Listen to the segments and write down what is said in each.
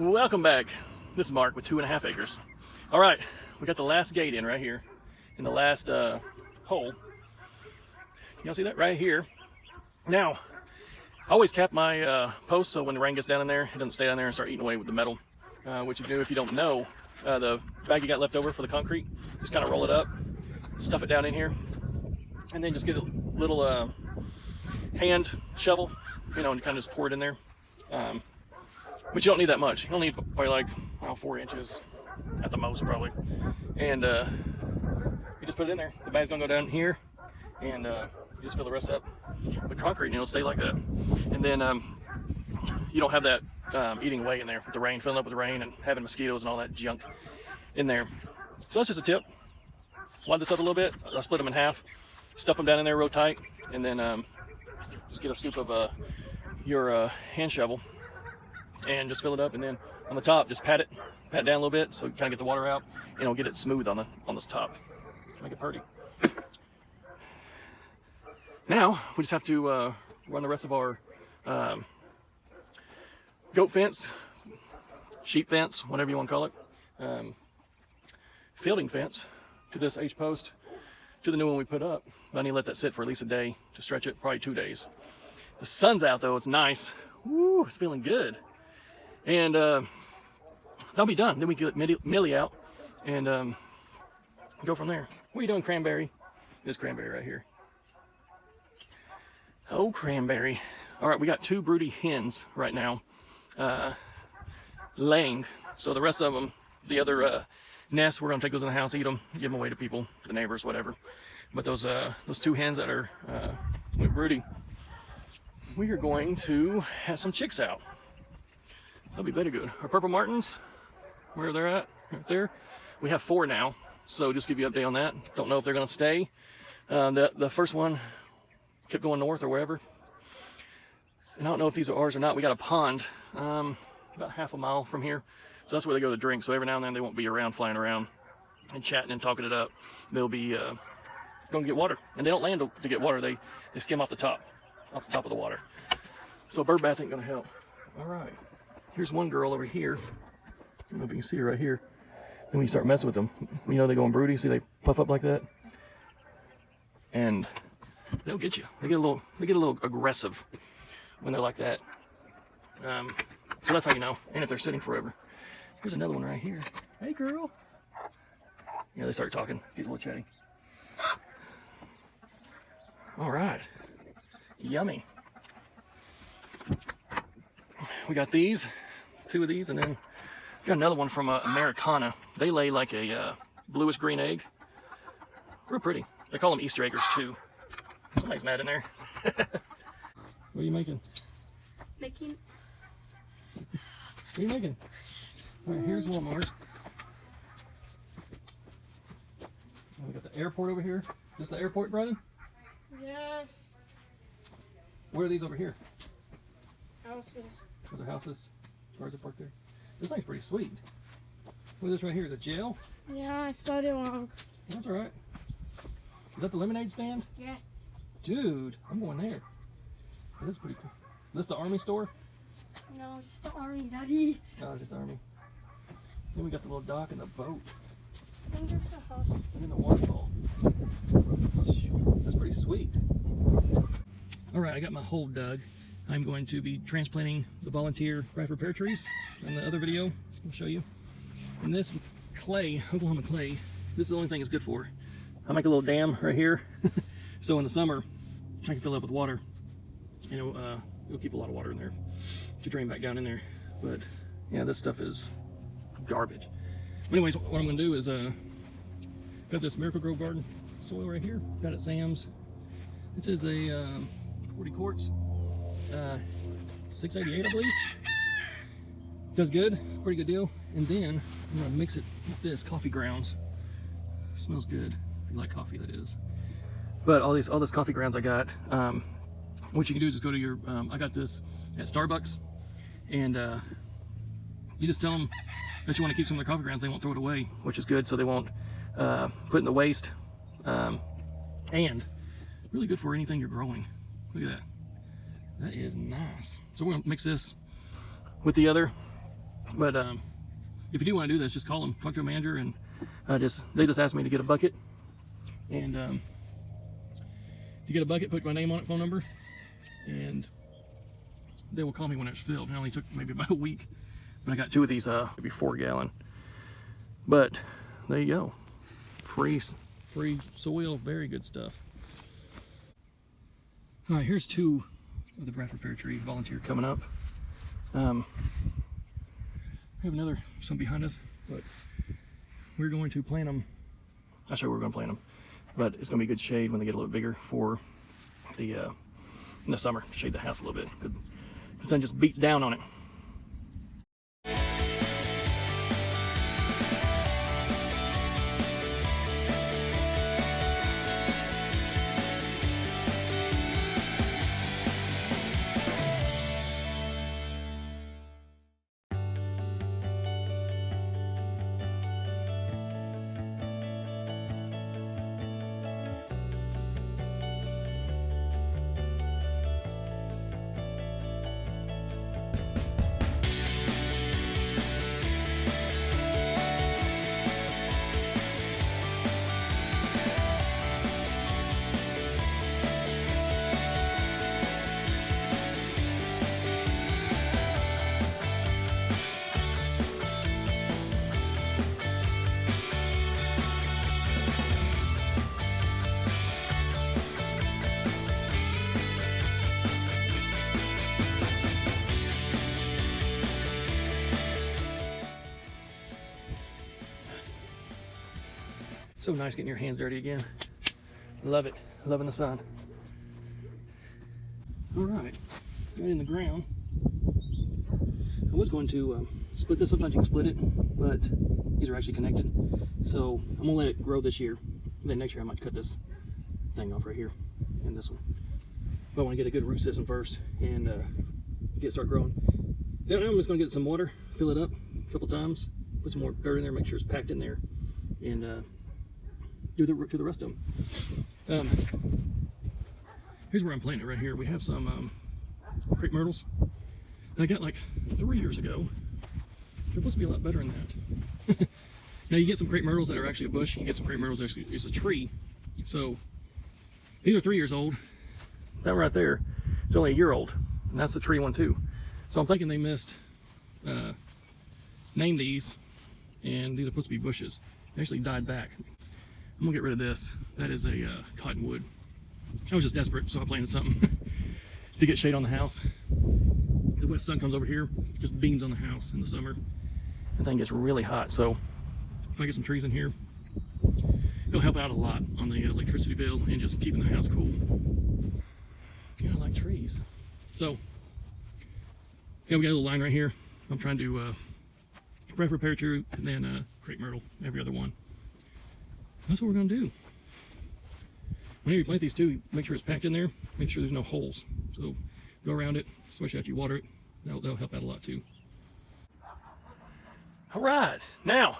Welcome back. This is Mark with 2.5 acres. All right, we got the last gate in right here, in the last hole. Can y'all see that right here? Now, I always cap my posts so when the rain gets down in there, it doesn't stay down there and start eating away with the metal. What you do if you don't know, the bag you got left over for the concrete, just kind of roll it up, stuff it down in here, and then just get a little hand shovel, you know, and kind of just pour it in there. But you don't need that much. You only need probably like 4 inches at the most probably. And you just put it in there. The bag's gonna go down here, and you just fill the rest up with concrete, and it'll stay like that. And then you don't have that eating away in there with the rain, filling up with the rain and having mosquitoes and all that junk in there. So that's just a tip. Wad this up a little bit. I'll split them in half, stuff them down in there real tight, and then just get a scoop of your hand shovel and just fill it up, and then on the top just pat it down a little bit so you kind of get the water out, and it'll get it smooth on this top. Make it pretty. Now we just have to run the rest of our goat fence, sheep fence, whatever you want to call it, fielding fence to this H post to the new one we put up. But I need to let that sit for at least a day to stretch it, probably 2 days. The sun's out though, it's nice. Woo, it's feeling good. And that'll be done. Then we get Millie out and go from there. What are you doing, Cranberry? This Cranberry right here. Oh, Cranberry. All right, we got 2 broody hens right now laying. So the rest of them, the other nests, we're gonna take those in the house, eat them, give them away to people, the neighbors, whatever. But those 2 hens that are went broody, we are going to have some chicks out. That'll be very good. Our purple martins, where they're at, right there. We have 4 now, so just give you an update on that. Don't know if they're gonna stay. The first one kept going north or wherever. And I don't know if these are ours or not. We got a pond about half a mile from here. So that's where they go to drink. So every now and then they won't be around, flying around and chatting and talking it up. They'll be going to get water. And they don't land to get water. They skim off the top of the water. So bird bath ain't gonna help. All right. Here's one girl over here. I don't know if you can see her right here. Then when you start messing with them, you know, they go in broody, see they puff up like that. And they'll get you. They get a little aggressive when they're like that. So that's how you know. And if they're sitting forever. Here's another one right here. Hey girl. Yeah, they start talking, get a little chatty. All right. Yummy. We got these, 2 of these, and then got another one from Americana. They lay like a bluish green egg. Real pretty. They call them Easter eggers too. Somebody's mad in there. What are you making? What are you making? All right, here's Walmart. We got the airport over here. Is this the airport, Brennan? Yes. Where are these over here? Houses. Those are houses. Cars are parked there. This thing's pretty sweet. What is this right here? The jail? Yeah, I spelled it wrong. That's all right. Is that the lemonade stand? Yeah. Dude, I'm going there. This is pretty cool. Is this the army store? No, it's just the army, Daddy. No, it's just the army. Then we got the little dock and the boat. I think there's a house. And then the waterfall. That's pretty sweet. All right, I got my hole dug. I'm going to be transplanting the volunteer Bradford pear trees in the other video. I'll show you. And this clay, Oklahoma clay, this is the only thing it's good for. I make a little dam right here. So in the summer, I can fill it up with water. You know, it'll keep a lot of water in there to drain back down in there. But yeah, this stuff is garbage. But anyways, what I'm gonna do is, got this Miracle Grow Garden soil right here. Got it at Sam's. This is a 40 quarts. $6.88, I believe. Does good, pretty good deal. And then I'm gonna mix it with this coffee grounds. It smells good. If you like coffee, that is. But all this coffee grounds I got. What you can do is just go to your. I got this at Starbucks, and you just tell them that you want to keep some of the coffee grounds. They won't throw it away, which is good. So they won't put it in the waste. And really good for anything you're growing. Look at that. That is nice. So we're gonna mix this with the other But if you do want to do this, just call them, talk to a manager, and they just asked me to get a bucket, and to get a bucket, put my name on it, phone number, and they will call me when it's filled. It only took maybe about a week, but I got 2 of these, maybe 4 gallon. But there you go, free soil, very good stuff. All right, here's 2 of the Bradford pear tree volunteer coming up. We have some behind us, but we're going to plant them. I'll show you where we're going to plant them, but it's going to be good shade when they get a little bigger for the in the summer, to shade the house a little bit. The sun just beats down on it. So nice getting your hands dirty again. Love it. Loving the sun. All right, right in the ground. I was going to split this. Sometimes you can split it, but these are actually connected. So I'm gonna let it grow this year. Then next year I might cut this thing off right here and this one. But I want to get a good root system first and start growing. Then I'm just gonna get some water, fill it up a couple times, put some more dirt in there, make sure it's packed in there, and do the rest of them. Here's where I'm planting it right here. We have some crepe myrtles that I got like 3 years ago. They're supposed to be a lot better than that. Now you get some crepe myrtles that are actually a bush. You get some crepe myrtles that is a tree. So these are 3 years old. That right there, it's only a year old, and that's the tree one too. So I'm thinking they missed name these, and these are supposed to be bushes. They actually died back. I'm gonna get rid of this. That is a cottonwood. I was just desperate, so I planted something to get shade on the house. The west sun comes over here, just beams on the house in the summer. The thing gets really hot, so if I get some trees in here, it'll help out a lot on the electricity bill and just keeping the house cool. Yeah, I like trees. So, yeah, we got a little line right here. I'm trying to Bradford pear tree and then crepe myrtle, every other one. That's what we're gonna do. Whenever you plant these two, make sure it's packed in there. Make sure there's no holes. So go around it, especially after you water it. That'll help out a lot too. All right, now,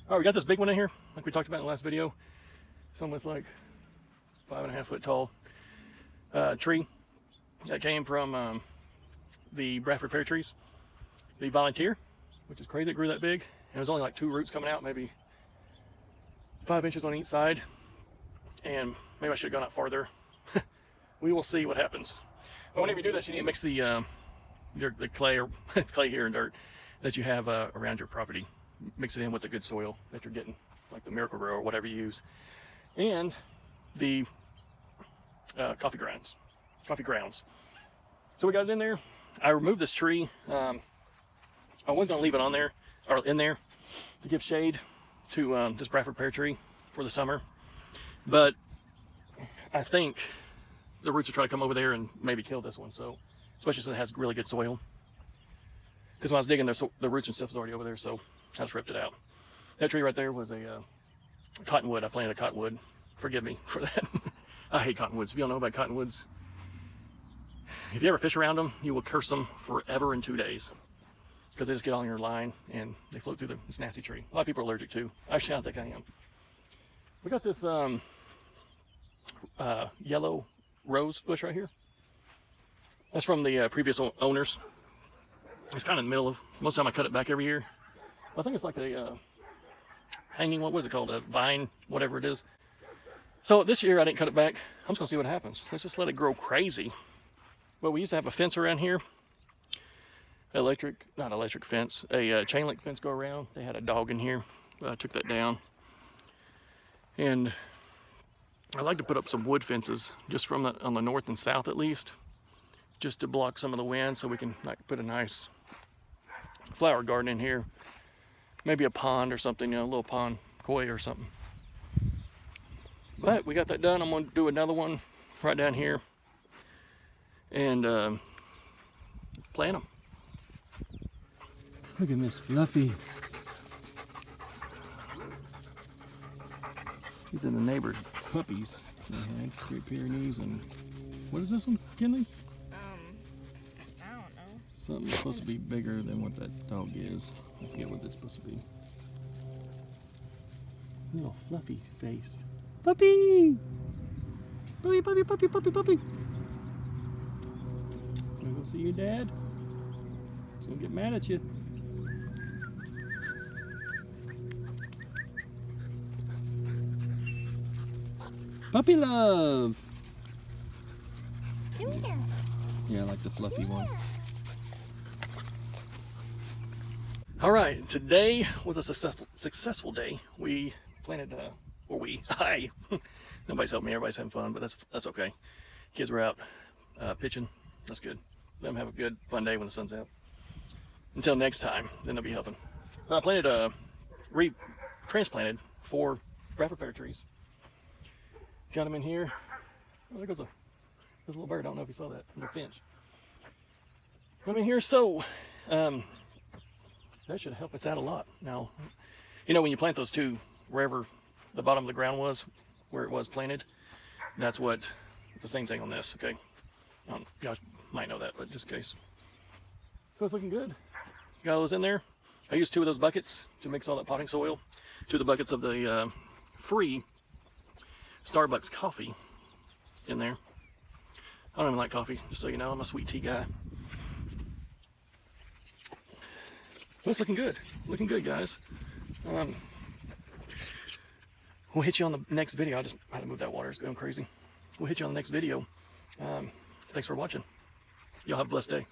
we got this big one in here, like we talked about in the last video. It's almost like 5.5 foot tall tree that came from the Bradford pear trees. The volunteer, which is crazy, it grew that big. And it was only like 2 roots coming out, maybe 5 inches on each side. And maybe I should have gone out farther. We will see what happens. But whenever you do this, you need to mix the clay or clay here and dirt that you have around your property. Mix it in with the good soil that you're getting, like the Miracle Grow or whatever you use, and the coffee grounds. So we got it in there. I removed this tree. I was going to leave it on there or in there to give shade to this Bradford pear tree for the summer, but I think the roots will try to come over there and maybe kill this one. So, especially since it has really good soil. Because when I was digging, the roots and stuff was already over there, so I just ripped it out. That tree right there was a cottonwood. I planted a cottonwood. Forgive me for that. I hate cottonwoods. If you don't know about cottonwoods, if you ever fish around them, you will curse them forever in 2 days. Because they just get on your line and they float through this nasty tree. A lot of people are allergic to. Actually, I don't think I am. We got this yellow rose bush right here. That's from the previous owners. It's kind of in the middle of, most of the time I cut it back every year. I think it's like a hanging, what was it called? A vine, whatever it is. So this year I didn't cut it back. I'm just gonna see what happens. Let's just let it grow crazy. Well, we used to have a fence around here. Not electric fence, a chain link fence go around. They had a dog in here. I took that down. And I like to put up some wood fences just from on the north and south at least, just to block some of the wind, so we can like put a nice flower garden in here. Maybe a pond or something, you know, a little pond, koi or something. But we got that done. I'm going to do another one right down here and plant them. Look at Miss Fluffy. These are the neighbor's puppies. They had Great Pyrenees and what is this one, Kinley? I don't know. Something supposed to be bigger than what that dog is. I forget what that's supposed to be. Little fluffy face. Puppy! Puppy, puppy, puppy, puppy, puppy. Wanna go see your dad? He's gonna get mad at you. Puppy love! Come here. Yeah, I like the fluffy one. All right, today was a successful day. We planted, nobody's helping me, everybody's having fun, but that's okay. Kids were out pitching, that's good. Let them have a good, fun day when the sun's out. Until next time, then they'll be helping. I planted, transplanted 4 Bradford pear trees. Got them in here. Oh, there's a little bird, I don't know if you saw that, a little finch. Got them in here, so that should help us out a lot. Now, you know, when you plant those 2, wherever the bottom of the ground was, where it was planted, that's what, the same thing on this, okay? Y'all might know that, but just in case. So it's looking good. Got all those in there. I used 2 of those buckets to mix all that potting soil. 2 of the buckets of the free Starbucks coffee in there. I don't even like coffee, just so you know, I'm a sweet tea guy. Well, it's looking good, guys. We'll hit you on the next video. I just had to move that water, it's going crazy. We'll hit you on the next video. Thanks for watching. Y'all have a blessed day.